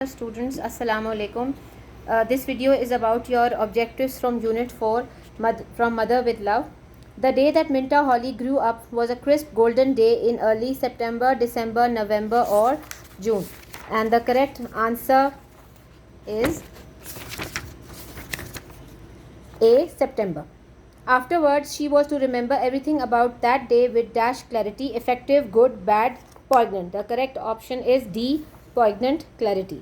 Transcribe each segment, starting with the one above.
Students, Assalamu alaikum. This video is about your objectives from Unit 4 from Mother with Love. The day that Minta Holly grew up was a crisp golden day in early September, December, November or June. And the correct answer is A. September. Afterwards, she was to remember everything about that day with dash clarity, effective, good, bad, poignant. The correct option is D. Poignant clarity.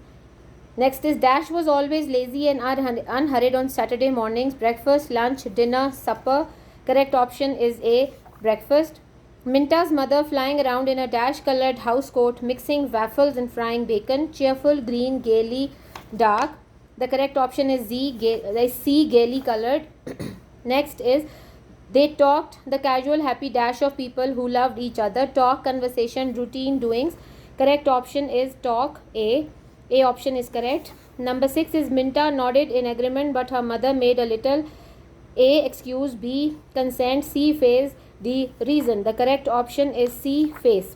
Next is dash was always lazy and unhurried on Saturday mornings, breakfast, lunch, dinner, supper. Correct option is A. Breakfast. Minta's mother flying around in a dash colored house coat, mixing waffles and frying bacon, cheerful, green, gaily, dark. The correct option is C. Gaily colored. Next is they talked, the casual happy dash of people who loved each other. Talk, conversation, routine, doings. Correct option is talk. A option is correct. Number 6 is Minta nodded in agreement but her mother made a little. A excuse, B consent, C face, D reason. The correct option is C face.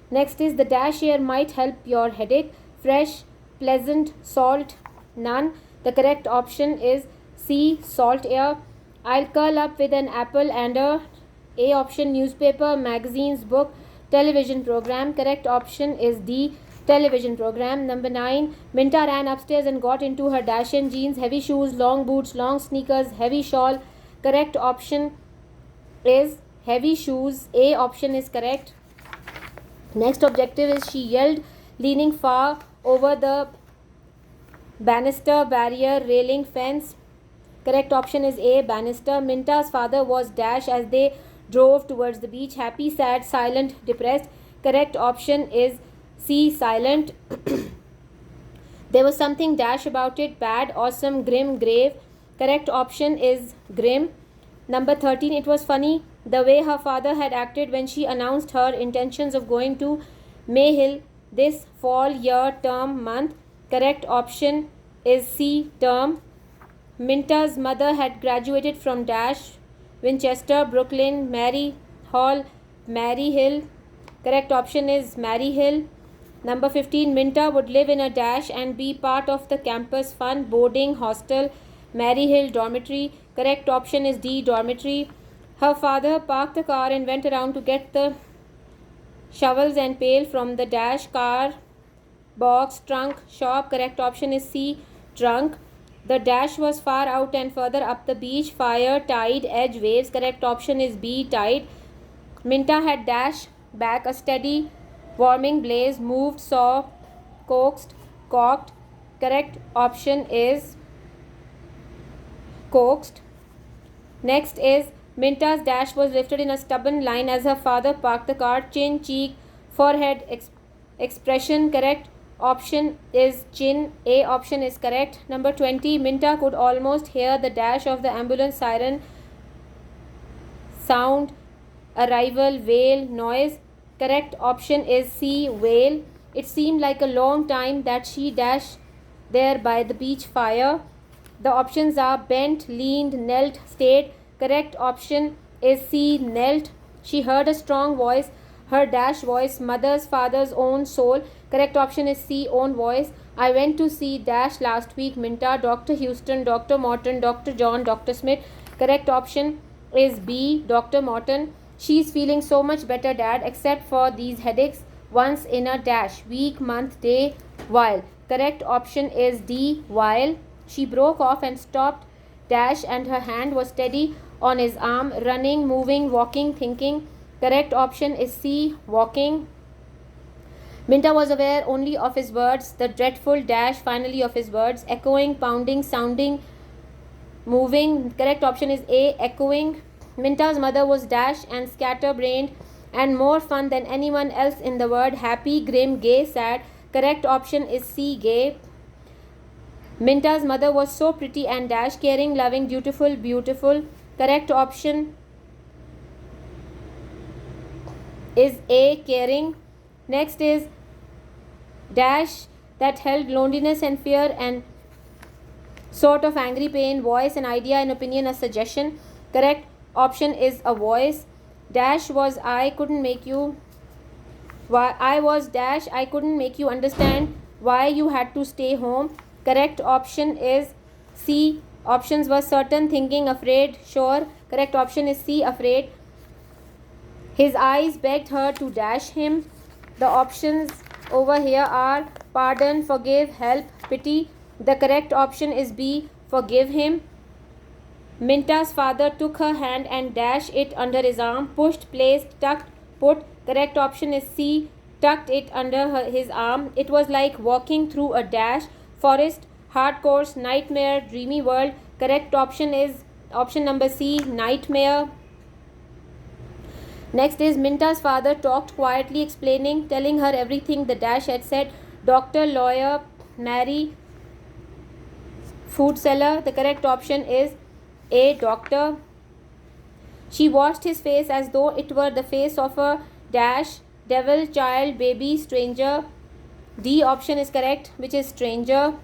Next is the dash air might help your headache. Fresh, pleasant, salt, none. The correct option is C salt air. I'll curl up with an apple and A option newspaper, magazines, book, television program. Correct option is D television program. Number 9, Minta ran upstairs and got into her dash and jeans, heavy shoes, long boots, long sneakers, heavy shawl. Correct option is heavy shoes. A option is correct. Next objective is she yelled, leaning far over the banister, barrier, railing, fence. Correct option is A, banister. Minta's father was dash as they drove towards the beach, happy, sad, silent, depressed. Correct option is C, silent. There was something dash about it, bad, awesome, grim, grave. Correct option is grim. Number 13, it was funny the way her father had acted when she announced her intentions of going to Mayhill this fall, year, term, month. Correct option is C, term. Minta's mother had graduated from dash, Winchester, Brooklyn, Mary Hall, Mary Hill. Correct option is Mary Hill. Number 15, Minta would live in a dash and be part of the campus fun, boarding, hostel, Mary Hill, dormitory. Correct option is D, dormitory. Her father parked the car and went around to get the shovels and pail from the dash, car, box, trunk, shop. Correct option is C, trunk. The dash was far out and further up the beach, fire, tide, edge, waves. Correct option is B, tide. Minta had dash back a steady, warming blaze, moved, saw, coaxed, cocked. Correct option is coaxed. Next is Minta's dash was lifted in a stubborn line as her father parked the car, chin, cheek, forehead, expression. Correct option is chin. A option is correct. Number 20, Minta could almost hear the dash of the ambulance siren sound, arrival, wail, noise. Correct option is C, wail. It seemed like a long time that she dashed there by the beach fire. The options are bent, leaned, knelt, stayed. Correct option is C, knelt. She heard a strong voice, her dash voice, mother's, father's own soul. Correct option is C, own voice. I went to see dash last week, Minta, Dr. Houston, Dr. Morton, Dr. John, Dr. Smith. Correct option is B, Dr. Morton. She's feeling so much better, Dad, except for these headaches once in a dash, week, month, day, while. Correct option is D, while. She broke off and stopped dash and her hand was steady on his arm, running, moving, walking, thinking. Correct option is C, walking. Minta was aware only of his words, the dreadful dash finally of his words, echoing, pounding, sounding, moving. Correct option is A, echoing. Minta's mother was dash and scatterbrained and more fun than anyone else in the world, happy, grim, gay, sad. Correct option is C, gay. Minta's mother was so pretty and dash, caring, loving, dutiful, beautiful. Correct option is A, caring. Next is dash that held loneliness and fear and sort of angry pain, voice, an idea, an opinion, a suggestion. Correct option is a voice. Dash was I couldn't make you. I was dash I couldn't make you understand why you had to stay home. Correct option is C. Options were certain, thinking, afraid, sure. Correct option is C, afraid. His eyes begged her to dash him. The options over here are pardon, forgive, help, pity. The correct option is B, forgive him. Minta's father took her hand and dashed it under his arm. Pushed, placed, tucked, put. Correct option is C, tucked it under his arm. It was like walking through a dash, forest, hard course, nightmare, dreamy world. Correct option is option number C, nightmare. Next is Minta's father talked quietly, explaining, telling her everything the dash had said. Doctor, lawyer, marry, food seller. The correct option is A, doctor. She watched his face as though it were the face of a dash, devil, child, baby, stranger. D option is correct, which is stranger.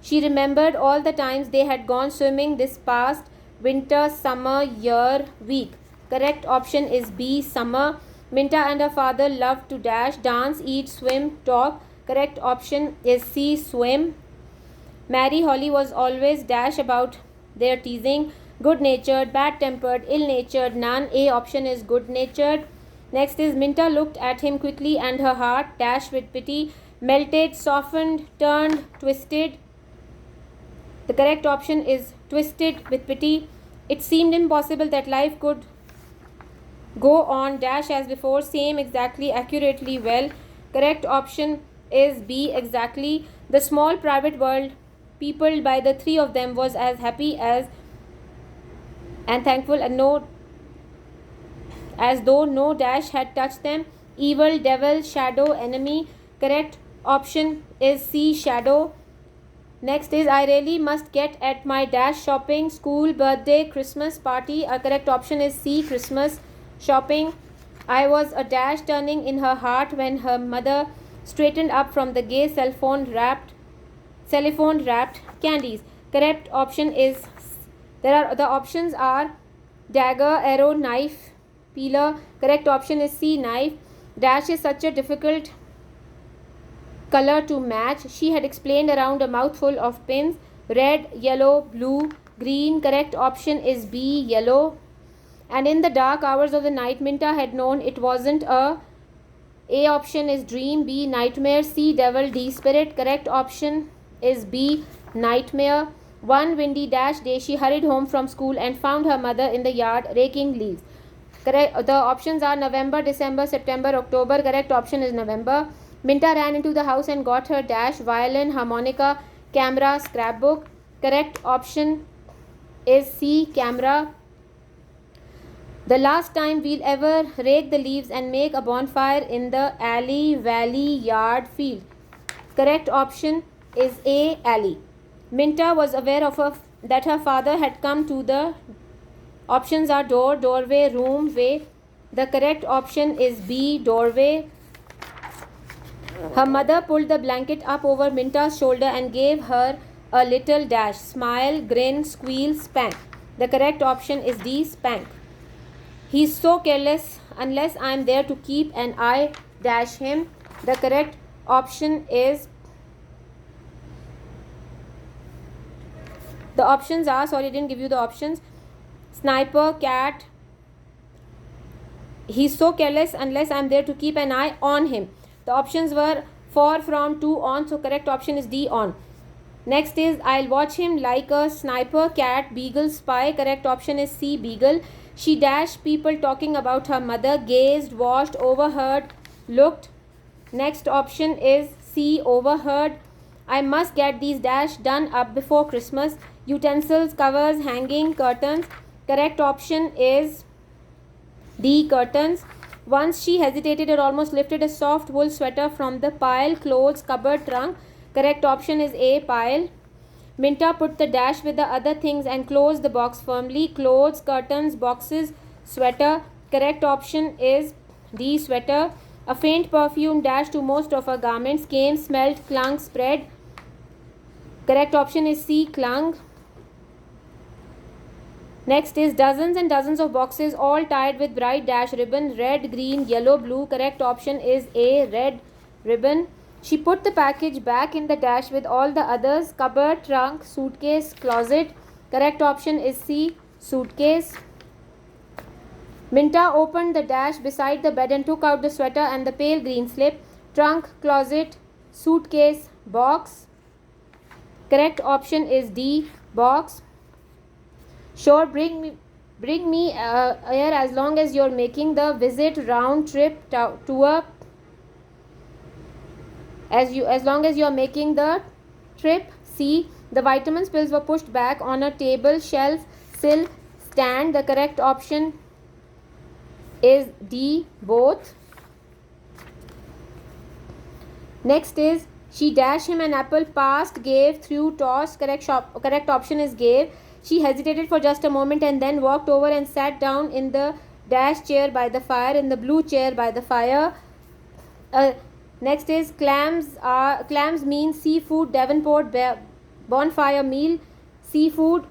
She remembered all the times they had gone swimming this past winter, summer, year, week. Correct option is B, summer. Minta and her father loved to dash, dance, eat, swim, talk. Correct option is C, swim. Mary Holly was always dash about their teasing. Good-natured, bad-tempered, ill-natured, none. A option is good-natured. Next is Minta looked at him quickly and her heart dashed with pity, melted, softened, turned, twisted. The correct option is twisted with pity. It seemed impossible that life could go on dash as before, same, exactly, accurately, well. Correct option is B, exactly. The small private world peopled by the three of them was as happy as and thankful and no as though no dash had touched them. Evil, devil, shadow, enemy. Correct option is C, shadow. Next is I really must get at my dash shopping, school, birthday, Christmas party. Our correct option is C, Christmas shopping. I was a dash turning in her heart when her mother straightened up from the gay telephone wrapped candies. Correct option is the options are dagger, arrow, knife, peeler. Correct option is C, knife. Dash is such a difficult color to match. She had explained around a mouthful of pins. Red, yellow, blue, green. Correct option is B, yellow. And in the dark hours of the night, Minta had known it wasn't a option is dream, B, nightmare, C, devil, D, spirit. Correct option is B, nightmare. One windy dash day, she hurried home from school and found her mother in the yard raking leaves. Correct. The options are November, December, September, October. Correct option is November. Minta ran into the house and got her dash, violin, harmonica, camera, scrapbook. Correct option is C, camera. The last time we'll ever rake the leaves and make a bonfire in the alley, valley, yard, field. Correct option is A, alley. Minta was aware of that her father had come to the options are door, doorway, room, way. The correct option is B, doorway. Her mother pulled the blanket up over Minta's shoulder and gave her a little dash, smile, grin, squeal, spank. The correct option is D, spank. He's so careless unless I'm there to keep an eye dash him. The correct option is the options are sorry I didn't give you the options. Sniper, cat. He's so careless unless I'm there to keep an eye on him. The options were for, from, to, on. So correct option is D, on. Next is I'll watch him like a sniper, cat, beagle, spy. Correct option is C, beagle. She dashed people talking about her mother, gazed, watched, overheard, looked. Next option is C, overheard. I must get these dash done up before Christmas. Utensils, covers, hanging, curtains. Correct option is D, curtains. Once she hesitated and almost lifted a soft wool sweater from the pile, clothes, cupboard, trunk. Correct option is A, pile. Minta put the dash with the other things and closed the box firmly. Clothes, curtains, boxes, sweater. Correct option is D, sweater. A faint perfume dashed to most of her garments. Came, smelled, clung, spread. Correct option is C, clung. Next is dozens and dozens of boxes all tied with bright dash ribbon. Red, green, yellow, blue. Correct option is A, red ribbon. She put the package back in the dash with all the others. Cupboard, trunk, suitcase, closet. Correct option is C, suitcase. Minta opened the dash beside the bed and took out the sweater and the pale green slip. Trunk, closet, suitcase, box. Correct option is D, box. Sure, bring me here as long as you're making the visit round trip tour. As long as you are making the trip. C, the vitamins pills were pushed back on a table, shelf, sill, stand. The correct option is D, both. Next is she dashed him an apple, passed, gave, threw, tossed. Correct option is gave. She hesitated for just a moment and then walked over and sat down in the dash chair by the fire, in the blue chair by the fire. Next is clams means seafood, Devonport, bonfire meal. Seafood.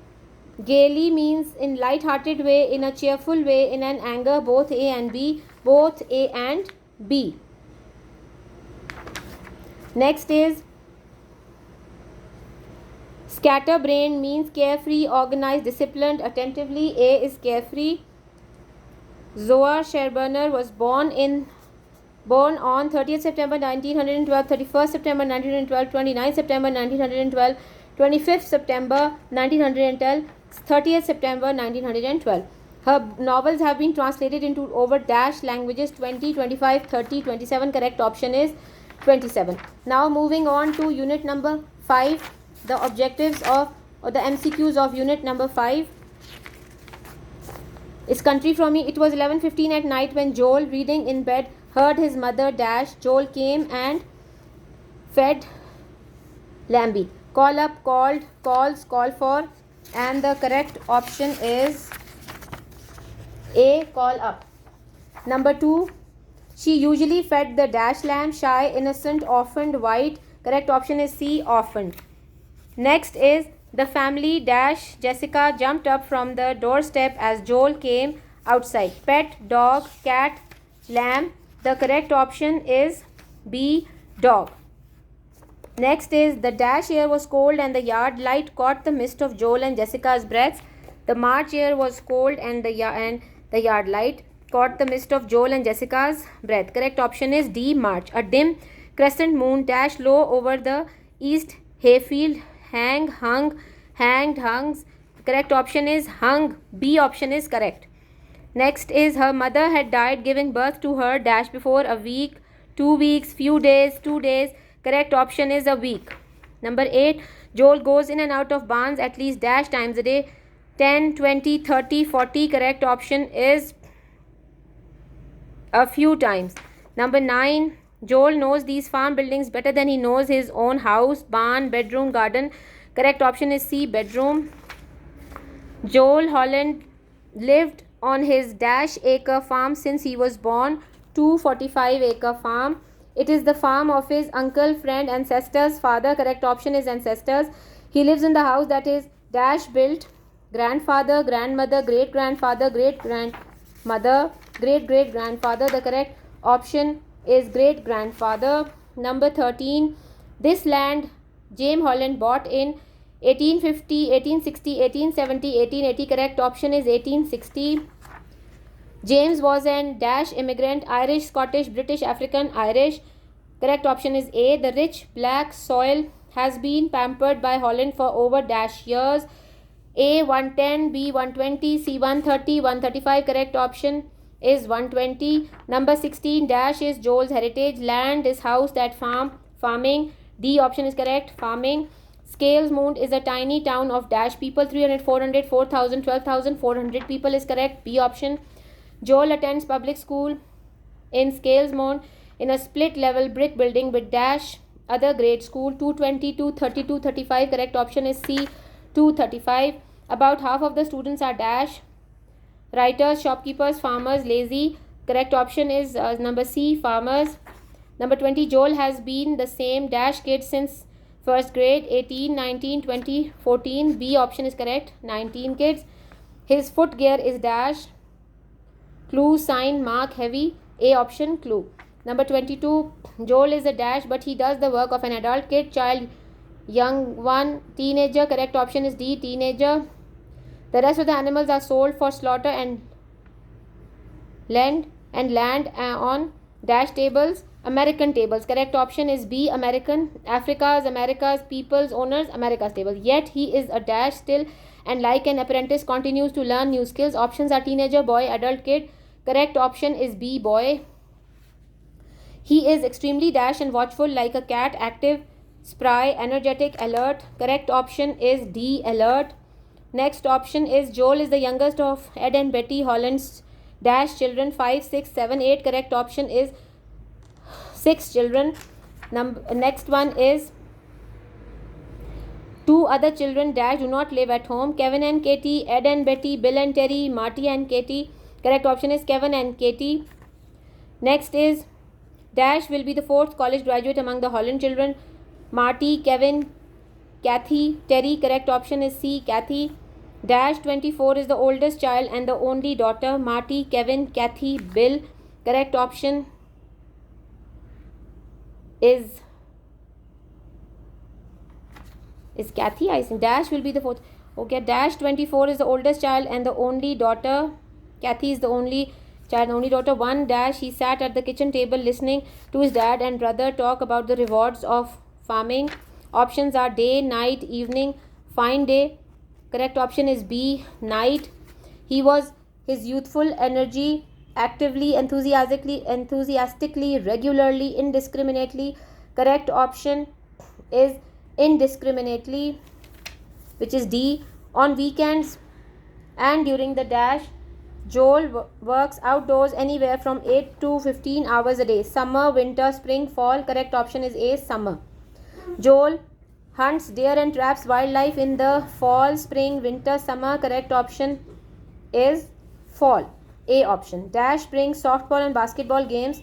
Gaily means in light-hearted way, in a cheerful way, in an anger. Both A and B. Both A and B. Next is scatterbrained means carefree, organized, disciplined, attentively. A is carefree. Zohar Sherburner was born on 30th September 1912, 31st September 1912, 29th September 1912, 25th September 1912, 30th September 1912. Her novels have been translated into over dash languages 20, 25, 30, 27. Correct option is 27. Now moving on to unit number 5, the objectives of or the MCQs of unit number 5. Is country from me. It was 11:15 at night when Joel, reading in bed, heard his mother dash. Joel came and fed Lambie. Call up, called, calls, call for, and the correct option is A, call up. Number 2, she usually fed the dash lamb. Shy, innocent, orphaned, white. Correct option is C, orphaned. Next is the family dash. Jessica jumped up from the doorstep as Joel came outside. Pet, dog, cat, lamb. The correct option is B, dog. Next is the dash air was cold and the yard light caught the mist of Joel and Jessica's breaths. The March air was cold and the yard light caught the mist of Joel and Jessica's breath. Correct option is D, March. A dim crescent moon dashed low over the east hayfield. Hang, hung, hanged, hungs. Correct option is hung. B option is correct. Next is her mother had died giving birth to her dash before a week, 2 weeks, few days, 2 days. Correct option is a week. Number 8, Joel goes in and out of barns at least dash times a day. 10, 20, 30, 40. Correct option is a few times. Number 9, Joel knows these farm buildings better than he knows his own house, barn, bedroom, garden. Correct option is C, bedroom. Joel Holland lived on his dash acre farm since he was born. 245 acre farm. It is the farm of his uncle, friend, ancestors, father. Correct option is ancestors. He lives in the house that is dash built. Grandfather, grandmother, great grandfather, great grandmother, great great grandfather. The correct option is great grandfather. Number 13, this land James Holland bought in 1850, 1860, 1870, 1880. Correct option is 1860. James was an dash immigrant, Irish, Scottish, British, African, Irish. Correct option is A. The rich black soil has been pampered by Holland for over dash years. A 110, B 120, C 130, 135. Correct option is 120. Number 16, dash is Joel's heritage. Land is house that farming. D option is correct, farming. Scales Mound is a tiny town of dash people. 300, 400, 4,000, 12,000, 400 people is correct. B option. Joel attends public school in Scales Mound in a split level brick building with dash other grade school. 220, 230, 235. Correct option is C, 235. About half of the students are dash writers, shopkeepers, farmers, lazy. Correct option is number C, farmers. Number 20, Joel has been the same dash kid since first grade. 18, 19, 20, 14. B option is correct, 19 kids. His footgear is dash. Clue, sign, mark, heavy. A option, clue. Number 22. Joel is a dash, but he does the work of an adult. Kid, child, young one, teenager. Correct option is D, teenager. The rest of the animals are sold for slaughter and land on dash tables, American tables. Correct option is B, American. America's people's owners, America's table. Yet he is a dash still, and like an apprentice continues to learn new skills. Options are teenager, boy, adult, kid. Correct option is B, boy. He is extremely dash and watchful, like a cat, active, spry, energetic, alert. Correct option is D, alert. Next option is Joel is the youngest of Ed and Betty Holland's dash children, 5, 6, 7, 8. Correct option is 6 children. Next one is 2 other children dash do not live at home. Kevin and Katie, Ed and Betty, Bill and Terry, Marty and Katie. Correct option is Kevin and Katie. Next is dash will be the 4th college graduate among the Holland children. Marty, Kevin, Kathy, Terry. Correct option is C, Kathy. Dash 24 is the oldest child and the only daughter. Marty, Kevin, Kathy, Bill. Correct option is Kathy. I think dash will be the 4th. Okay, dash 24 is the oldest child and the only daughter. Kathy is the only child and only daughter. 1 dash he sat at the kitchen table listening to his dad and brother talk about the rewards of farming. Options are day, night, evening, fine day. Correct option is B, night. He was his youthful energy actively, enthusiastically, regularly, indiscriminately. Correct option is indiscriminately, which is D. On weekends and during the dash, Joel works outdoors anywhere from 8 to 15 hours a day. Summer, winter, spring, fall. Correct option is A, summer. Joel hunts deer and traps wildlife in the fall, spring, winter, summer. Correct option is fall, A option. Dash brings softball and basketball games.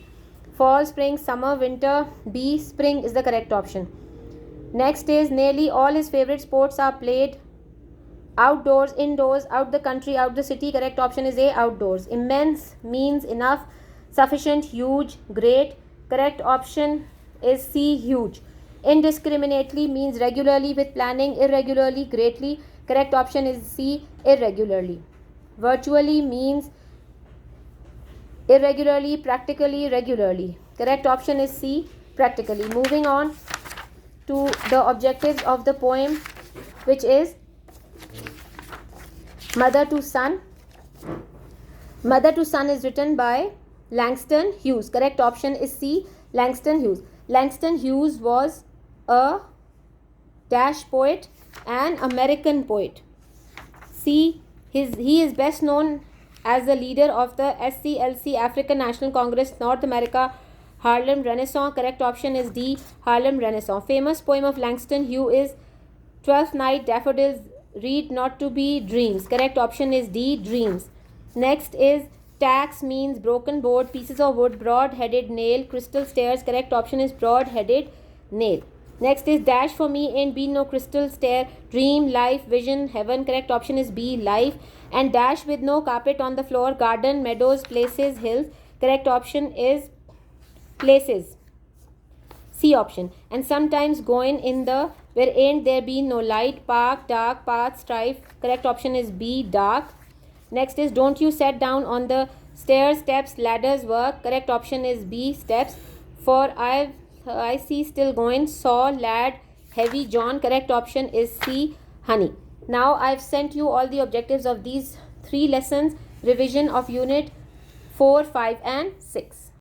Fall, spring, summer, winter. B, spring is the correct option. Next is nearly all his favorite sports are played outdoors, indoors, out the country, out the city. Correct option is A, outdoors. Immense means enough, sufficient, huge, great. Correct option is C, huge. Indiscriminately means regularly with planning, irregularly, greatly. Correct option is C, irregularly. Virtually means irregularly, practically, regularly. Correct option is C, practically. Moving on to the objectives of the poem, which is Mother to Son. Mother to Son is written by Langston Hughes. Correct option is C, Langston Hughes. Langston Hughes was a dash poet, an American poet. C, he is best known as the leader of the SCLC, African National Congress, North America, Harlem Renaissance. Correct option is D, Harlem Renaissance. Famous poem of Langston Hughes is Twelfth Night, Daffodils, Read Not to Be, Dreams. Correct option is D, Dreams. Next is Tacks means broken board, pieces of wood, broad-headed nail, crystal stairs. Correct option is broad-headed nail. Next is dash for me ain't been no crystal stair, dream, life, vision, heaven. Correct option is B, life. And dash with no carpet on the floor, garden, meadows, places, hills. Correct option is places, C option. And sometimes going in the where ain't there been no light, park, dark, path, strife. Correct option is B, dark. Next is don't you set down on the stairs, steps, ladders, work. Correct option is B, steps. For I see still going, saw, lad, heavy, John. Correct option is C, honey. Now I've sent you all the objectives of these 3 lessons, revision of unit 4, 5 and 6.